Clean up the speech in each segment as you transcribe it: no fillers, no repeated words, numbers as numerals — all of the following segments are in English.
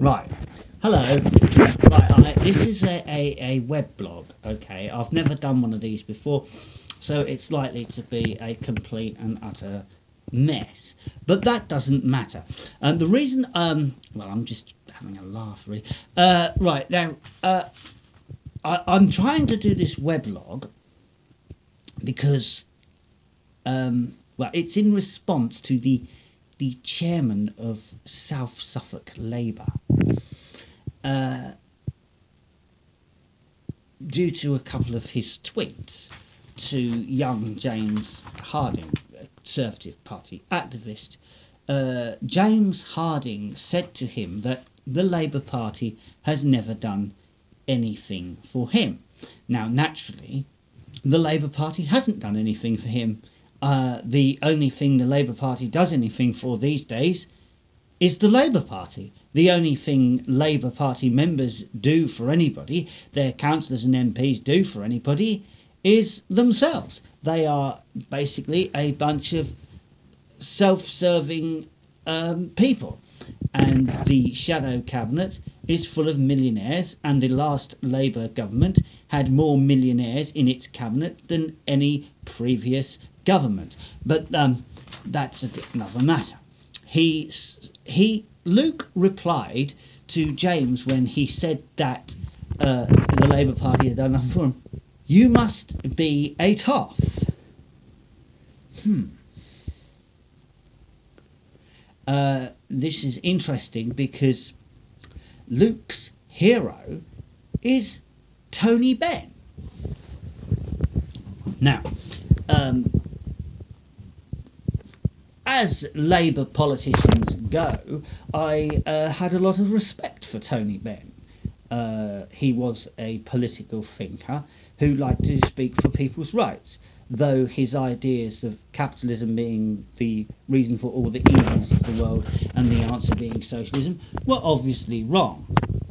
Right. Hello. This is a web blog, okay? I've never done one of these before, so it's likely to be a complete and utter mess. But that doesn't matter. The reason, well, I'm just having a laugh, really. Right, now, I'm trying to do this weblog because, well, it's in response to the chairman of South Suffolk Labour. Due to a couple of his tweets to young James Harding, a Conservative Party activist, James Harding said to him that the Labour Party has never done anything for him. Now, naturally, the Labour Party hasn't done anything for him. The only thing the Labour Party does anything for these days is the Labour Party. The only thing Labour Party members do for anybody, their councillors and MPs do for anybody, is themselves. They are basically a bunch of self-serving people. And the shadow cabinet is full of millionaires, and the last Labour government had more millionaires in its cabinet than any previous government. But that's another matter. Luke replied to James when he said that the Labour Party had done nothing for him. You must be a toff. This is interesting because Luke's hero is Tony Benn. Now, as Labour politicians go, I had a lot of respect for Tony Benn. He was a political thinker who liked to speak for people's rights, though his ideas of capitalism being the reason for all the evils of the world and the answer being socialism were obviously wrong.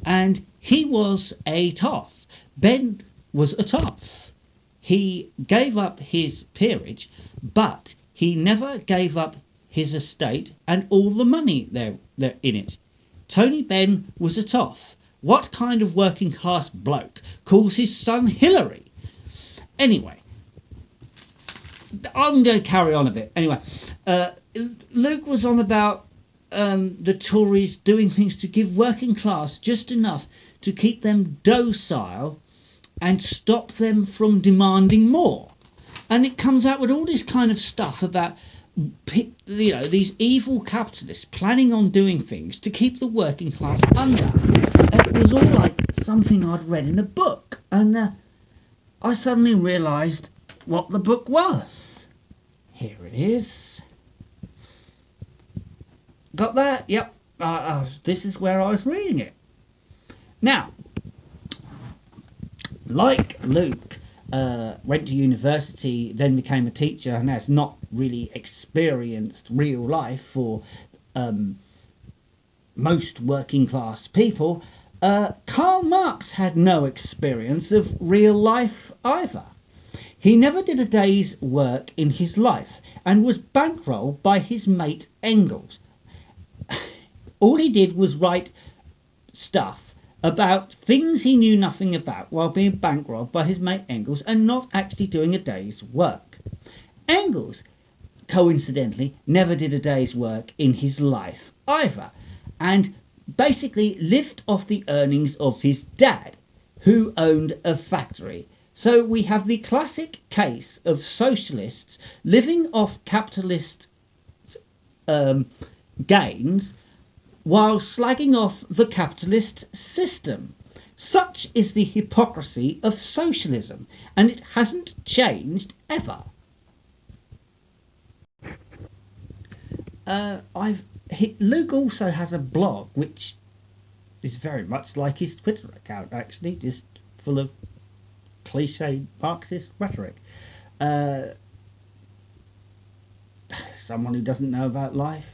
And he was a toff. Benn was a toff. He gave up his peerage, but he never gave up his estate and all the money there in it. Tony Benn was a toff. What kind of working class bloke calls his son Hillary? Anyway, I'm going to carry on a bit. Anyway, Luke was on about the Tories doing things to give working class just enough to keep them docile and stop them from demanding more. And it comes out with all this kind of stuff about, you know, these evil capitalists planning on doing things to keep the working class under. It was all like something I'd read in a book, and I suddenly realised what the book was. Here it is. Got that? Yep. This is where I was reading it. Now, like Luke, went to university, then became a teacher, and has not really experienced real life for most working class people, Karl Marx had no experience of real life either. He never did a day's work in his life and was bankrolled by his mate Engels. All he did was write stuff about things he knew nothing about while being bankrolled by his mate Engels and not actually doing a day's work. Engels, coincidentally, never did a day's work in his life either, and basically lived off the earnings of his dad, who owned a factory. So we have the classic case of socialists living off capitalist gains while slagging off the capitalist system. Such is the hypocrisy of socialism, and it hasn't changed ever. Luke also has a blog which is very much like his Twitter account, actually, just full of cliche Marxist rhetoric. Someone who doesn't know about life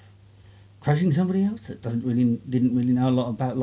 quoting somebody else that didn't really know a lot about life.